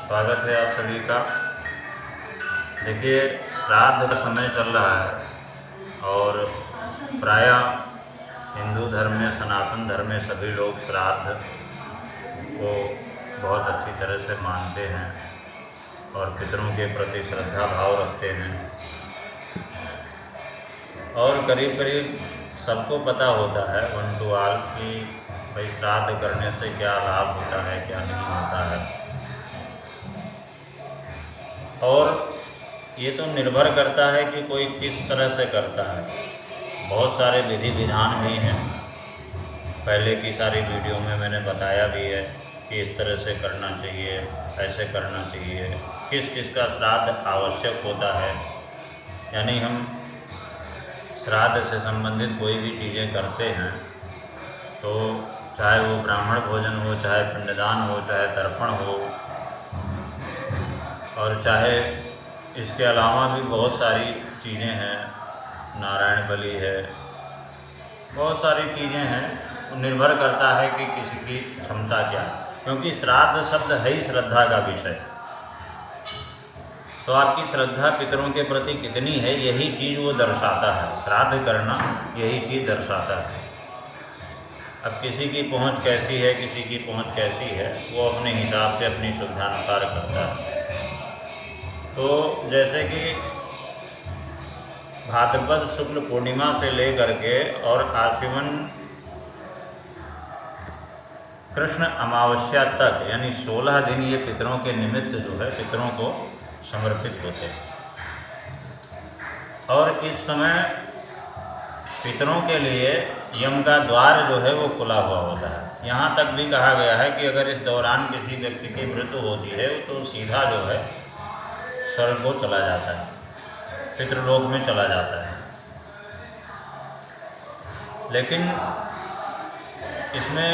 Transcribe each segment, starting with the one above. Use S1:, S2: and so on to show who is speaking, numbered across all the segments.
S1: स्वागत है आप सभी का। देखिए, श्राद्ध का समय चल रहा है और प्रायः हिंदू धर्म में, सनातन धर्म में सभी लोग श्राद्ध को बहुत अच्छी तरह से मानते हैं और पितरों के प्रति श्रद्धा भाव रखते हैं। और करीब करीब सबको पता होता है वन टू ऑल कि भाई श्राद्ध करने से क्या लाभ होता है, क्या नहीं होता है। और ये तो निर्भर करता है कि कोई किस तरह से करता है। बहुत सारे विधि विधान भी हैं, पहले की सारी वीडियो में मैंने बताया भी है कि इस तरह से करना चाहिए, ऐसे करना चाहिए, किस किस का श्राद्ध आवश्यक होता है। यानी हम श्राद्ध से संबंधित कोई भी चीज़ें करते हैं तो चाहे वो ब्राह्मण भोजन हो, चाहे पिंडदान हो, चाहे तर्पण हो, और चाहे इसके अलावा भी बहुत सारी चीज़ें हैं, नारायण बलि है, बहुत सारी चीज़ें हैं। निर्भर करता है कि किसी की क्षमता क्या है, क्योंकि श्राद्ध शब्द है ही श्रद्धा का विषय। तो आपकी श्रद्धा पितरों के प्रति कितनी है, यही चीज़ वो दर्शाता है। श्राद्ध करना यही चीज़ दर्शाता है। अब किसी की पहुंच कैसी है, किसी की पहुंच कैसी है, वो अपने हिसाब से अपनी सुविधानुसार करता है। तो जैसे कि भाद्रपद शुक्ल पूर्णिमा से लेकर के और आश्विन कृष्ण अमावस्या तक, यानी 16 दिन ये पितरों के निमित्त जो है पितरों को समर्पित होते हैं। और इस समय पितरों के लिए यम का द्वार जो है वो खुला हुआ होता है। यहाँ तक भी कहा गया है कि अगर इस दौरान किसी व्यक्ति की मृत्यु होती है तो सीधा जो है स्वर्ग को चला जाता है, पितृलोक में चला जाता है। लेकिन इसमें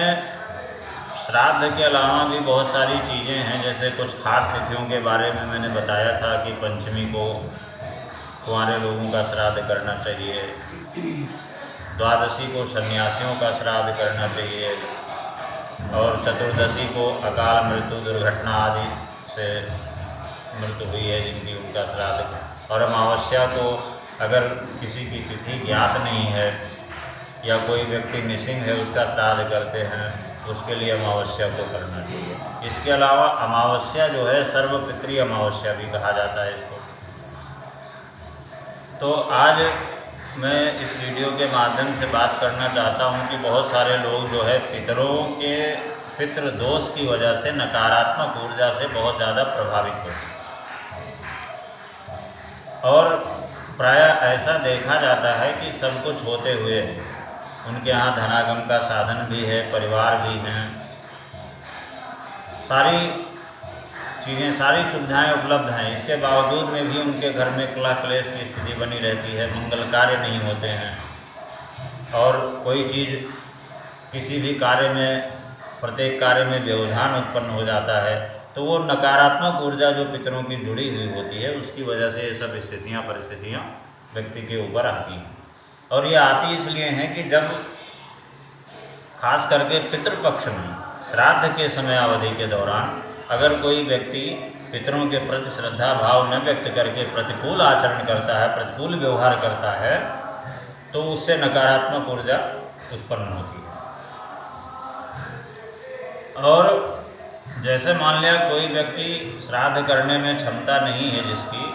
S1: श्राद्ध के अलावा भी बहुत सारी चीज़ें हैं। जैसे कुछ खास तिथियों के बारे में मैंने बताया था कि पंचमी को कुंवारे लोगों का श्राद्ध करना चाहिए, द्वादशी को सन्यासियों का श्राद्ध करना चाहिए, और चतुर्दशी को अकाल मृत्यु, दुर्घटना आदि से मृत्यु हुई है जिनकी, उनका श्राद्ध। और अमावस्या को अगर किसी की तिथि ज्ञात नहीं है या कोई व्यक्ति मिसिंग है, उसका श्राद्ध करते हैं, उसके लिए अमावस्या को करना चाहिए। इसके अलावा अमावस्या जो है सर्वपितृ अमावस्या भी कहा जाता है इसको। तो आज मैं इस वीडियो के माध्यम से बात करना चाहता हूं कि बहुत सारे लोग जो है पितरों के पितृ दोष की वजह से, नकारात्मक ऊर्जा से बहुत ज़्यादा प्रभावित होते हैं। और प्रायः ऐसा देखा जाता है कि सब कुछ होते हुए उनके यहाँ धनागम का साधन भी है, परिवार भी हैं, सारी चीज़ें, सारी सुविधाएं उपलब्ध हैं। इसके बावजूद में भी उनके घर में कलह क्लेश की स्थिति बनी रहती है, मंगल कार्य नहीं होते हैं। और कोई चीज़ किसी भी कार्य में, प्रत्येक कार्य में व्यवधान उत्पन्न हो जाता है। तो वो नकारात्मक ऊर्जा जो पितरों की जुड़ी हुई होती है, उसकी वजह से ये सब स्थितियाँ, परिस्थितियाँ व्यक्ति के ऊपर आती हैं। और ये आती इसलिए हैं कि जब खास करके पितृपक्ष में, श्राद्ध के समय अवधि के दौरान अगर कोई व्यक्ति पितरों के प्रति श्रद्धा भाव न व्यक्त करके प्रतिकूल आचरण करता है, प्रतिकूल व्यवहार करता है, तो उससे नकारात्मक ऊर्जा उत्पन्न होती है। और जैसे मान लिया कोई व्यक्ति श्राद्ध करने में क्षमता नहीं है जिसकी,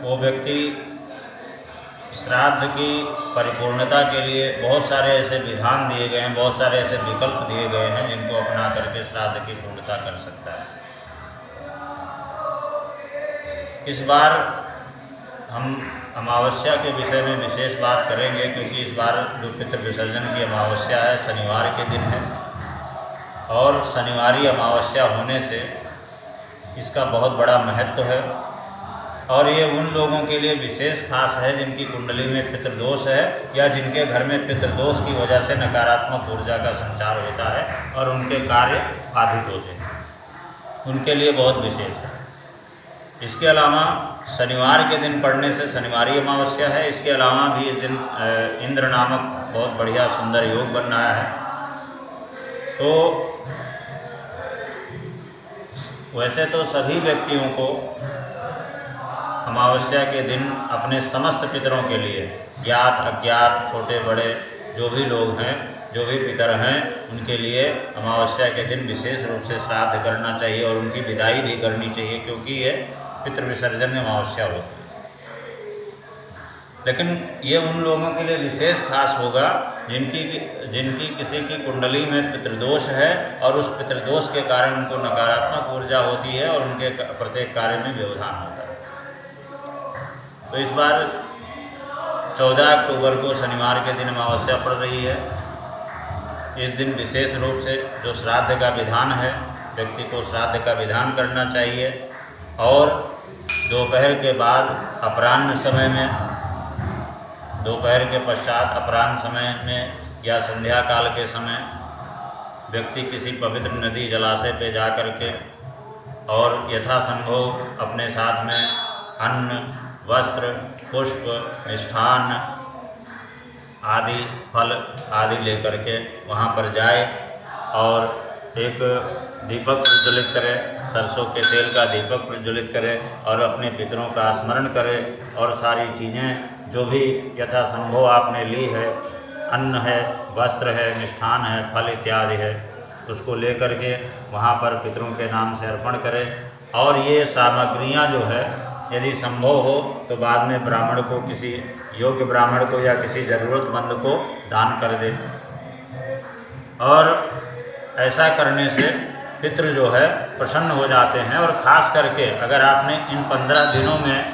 S1: वो व्यक्ति श्राद्ध की परिपूर्णता के लिए बहुत सारे ऐसे विधान दिए गए हैं, बहुत सारे ऐसे विकल्प दिए गए हैं जिनको अपना करके श्राद्ध की पूर्णता कर सकता है। इस बार हम अमावस्या के विषय में विशेष बात करेंगे, क्योंकि इस बार जो पितृ विसर्जन की अमावस्या है शनिवार के दिन है, और शनिवारी अमावस्या होने से इसका बहुत बड़ा महत्व है। और ये उन लोगों के लिए विशेष खास है जिनकी कुंडली में पितृदोष है, या जिनके घर में पितृदोष की वजह से नकारात्मक ऊर्जा का संचार होता है और उनके कार्य बाधित होते हैं, उनके लिए बहुत विशेष है। इसके अलावा शनिवार के दिन पड़ने से शनिवारी अमावस्या है। इसके अलावा भी इस दिन इंद्र नामक बहुत बढ़िया सुंदर योग बन रहा है। तो वैसे तो सभी व्यक्तियों को अमावस्या के दिन अपने समस्त पितरों के लिए, ज्ञात अज्ञात छोटे बड़े जो भी लोग हैं, जो भी पितर हैं, उनके लिए अमावस्या के दिन विशेष रूप से श्राद्ध करना चाहिए और उनकी विदाई भी करनी चाहिए, क्योंकि ये पितृ विसर्जन अमावस्या होती है। लेकिन ये उन लोगों के लिए विशेष खास होगा जिनकी किसी की कुंडली में पितृदोष है और उस पितृदोष के कारण उनको नकारात्मक ऊर्जा होती है और उनके प्रत्येक कार्य में व्यवधान होता है। तो इस बार 14 अक्टूबर को शनिवार के दिन अमावस्या पड़ रही है। इस दिन विशेष रूप से जो श्राद्ध का विधान है, व्यक्ति को श्राद्ध का विधान करना चाहिए और दोपहर के बाद अपराह्न समय में, दोपहर के पश्चात अपराह्न समय में या संध्या काल के समय व्यक्ति किसी पवित्र नदी जलाशय पे जा कर के और यथासंभव अपने साथ में अन्न, वस्त्र, पुष्प, मिष्ठान आदि फल आदि लेकर के वहाँ पर जाए और एक दीपक प्रज्वलित करे, सरसों के तेल का दीपक प्रज्वलित करे और अपने पितरों का स्मरण करे और सारी चीज़ें जो भी यथासंभव आपने ली है, अन्न है, वस्त्र है, मिष्ठान है, फल इत्यादि है, उसको ले कर के वहाँ पर पितरों के नाम से अर्पण करें। और ये सामग्रियाँ जो है यदि संभव हो तो बाद में ब्राह्मण को, किसी योग्य ब्राह्मण को या किसी ज़रूरतमंद को दान कर दे। और ऐसा करने से पितृ जो है प्रसन्न हो जाते हैं। और ख़ास करके अगर आपने इन 15 दिनों में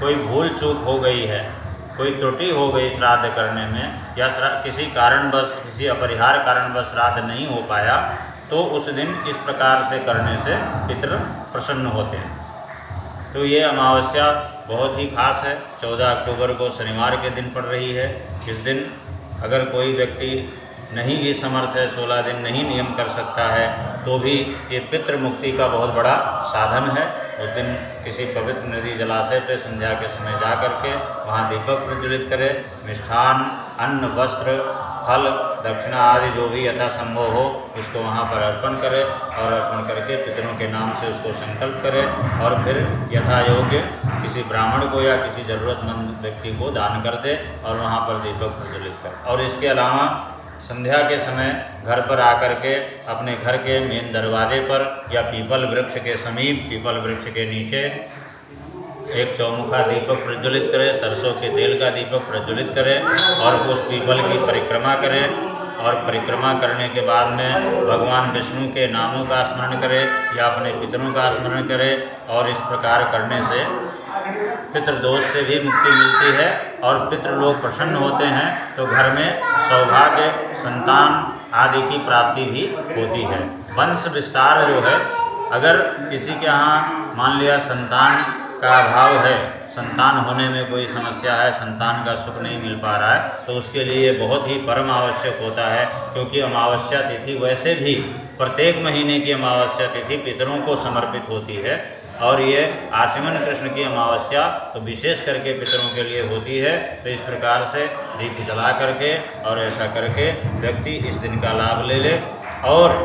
S1: कोई भूल चूक हो गई है, कोई त्रुटि हो गई श्राद्ध करने में या किसी कारणवश, किसी अपरिहार्य कारणवश श्राद्ध नहीं हो पाया, तो उस दिन इस प्रकार से करने से पितृ प्रसन्न होते हैं। तो ये अमावस्या बहुत ही खास है। 14 अक्टूबर को शनिवार के दिन पड़ रही है। इस दिन अगर कोई व्यक्ति नहीं भी समर्थ है, 16 दिन नहीं नियम कर सकता है, तो भी ये पितृ मुक्ति का बहुत बड़ा साधन है। उस दिन किसी पवित्र नदी जलाशय पे संध्या के समय जा कर के वहाँ दीपक प्रज्वलित करे, मिष्ठान, अन्न, वस्त्र, फल, दक्षिणा आदि जो भी यथासंभव हो उसको वहाँ पर अर्पण करे और अर्पण करके पितरों के नाम से उसको संकल्प करे और फिर यथा योग्य किसी ब्राह्मण को या किसी ज़रूरतमंद व्यक्ति को दान कर दे और वहाँ पर दीपक प्रज्वलित करे। और इसके अलावा संध्या के समय घर पर आकर के अपने घर के मेन दरवाजे पर या पीपल वृक्ष के समीप, पीपल वृक्ष के नीचे एक चौमुखा दीपक प्रज्वलित करें, सरसों के तेल का दीपक प्रज्वलित करें और उस पीपल की परिक्रमा करें। और परिक्रमा करने के बाद में भगवान विष्णु के नामों का स्मरण करें या अपने पितरों का स्मरण करें। और इस प्रकार करने से पितृदोष से भी मुक्ति मिलती है और पितृ लोग प्रसन्न होते हैं, तो घर में सौभाग्य, संतान आदि की प्राप्ति भी होती है। वंश विस्तार जो है, अगर किसी के यहाँ मान लिया संतान का अभाव है, संतान होने में कोई समस्या है, संतान का सुख नहीं मिल पा रहा है, तो उसके लिए बहुत ही परम आवश्यक होता है। क्योंकि अमावस्या तिथि वैसे भी प्रत्येक महीने की अमावस्या तिथि पितरों को समर्पित होती है और ये आश्विन कृष्ण की अमावस्या तो विशेष करके पितरों के लिए होती है। तो इस प्रकार से दीप जला करके और ऐसा करके व्यक्ति इस दिन का लाभ ले ले और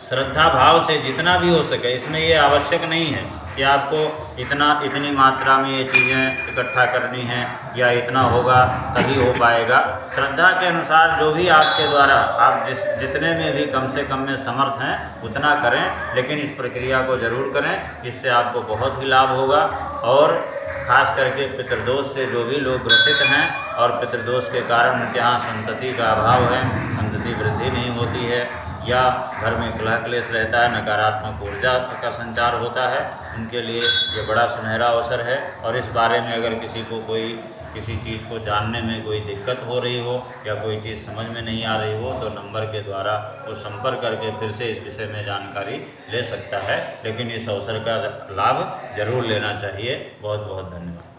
S1: श्रद्धा भाव से जितना भी हो सके। इसमें ये आवश्यक नहीं है कि आपको इतनी मात्रा में ये चीज़ें इकट्ठा करनी है या इतना होगा तभी हो पाएगा। श्रद्धा के अनुसार जो भी आपके द्वारा आप जितने में भी कम से कम में समर्थ हैं उतना करें, लेकिन इस प्रक्रिया को ज़रूर करें, इससे आपको बहुत ही लाभ होगा। और ख़ास करके पितृदोष से जो भी लोग ग्रसित हैं और पितृदोष के कारण उनके यहाँ संतति का अभाव है, संतति वृद्धि नहीं होती है या घर में कलह क्लेश रहता है, नकारात्मक ऊर्जा का संचार होता है, उनके लिए ये बड़ा सुनहरा अवसर है। और इस बारे में अगर किसी को कोई किसी चीज़ को जानने में कोई दिक्कत हो रही हो या कोई चीज़ समझ में नहीं आ रही हो तो नंबर के द्वारा वो संपर्क करके फिर से इस विषय में जानकारी ले सकता है। लेकिन इस अवसर का लाभ जरूर लेना चाहिए। बहुत बहुत धन्यवाद।